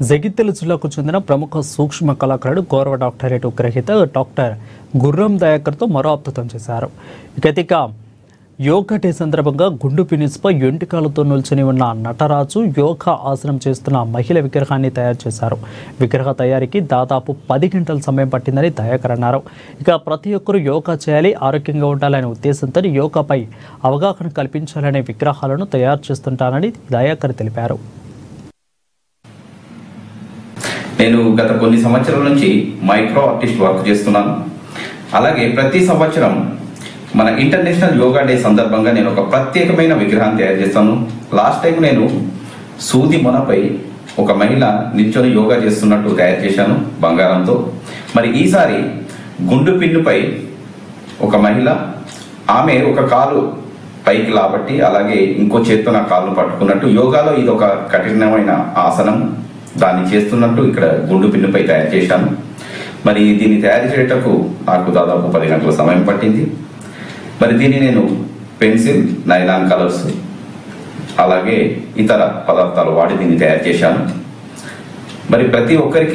జగిత్యాల జిల్లాకు చెందిన ప్రముఖ సూక్ష్మ కళాకారుడు గౌరవ డాక్టరేట్ గ్రహీత డాక్టర్ గుర్రం దయాకర్తో మరో అద్భుతం చేశారు. ఇక యోగా డే సందర్భంగా గుండు పినిస్పై ఎంటికలతో నిల్చుని ఉన్న నటరాజు యోగా ఆసనం చేస్తున్న మహిళ విగ్రహాన్ని తయారు చేశారు. విగ్రహ తయారీకి దాదాపు 10 గంటల సమయం పట్టిందని దయాకర్ అన్నారు. ఇక ప్రతి ఒక్కరూ యోగా చేయాలి, ఆరోగ్యంగా ఉండాలనే ఉద్దేశంతో యోగాపై అవగాహన కల్పించాలనే విగ్రహాలను తయారు చేస్తుంటానని దయాకర్ తెలిపారు. నేను గత కొన్ని సంవత్సరాల నుంచి మైక్రో ఆర్టిస్ట్ వర్క్ చేస్తున్నాను. అలాగే ప్రతి సంవత్సరం మన ఇంటర్నేషనల్ యోగా డే సందర్భంగా నేను ఒక ప్రత్యేకమైన విగ్రహాన్ని తయారు చేస్తాను. లాస్ట్ టైం నేను సూది మొనపై ఒక మహిళ నిల్చొని యోగా చేస్తున్నట్టు తయారు చేశాను బంగారంతో. మరి ఈసారి గుండు పిన్నుపై ఒక మహిళ, ఆమె ఒక కాలు పైకి లాబట్టి అలాగే ఇంకో చేత్తో నా కాళ్ళు పట్టుకున్నట్టు, యోగాలో ఇది ఒక కఠినమైన ఆసనం, దాన్ని చేస్తున్నట్టు ఇక్కడ గుండు పిన్నుపై తయారు చేశాను. మరి దీన్ని తయారు చేయటకు నాకు దాదాపు 10 గంటల సమయం పట్టింది. మరి దీన్ని నేను పెన్సిల్, నైలాన్ కలర్స్ అలాగే ఇతర పదార్థాలు వాడి దీన్ని తయారు చేశాను. మరి ప్రతి ఒక్కరికి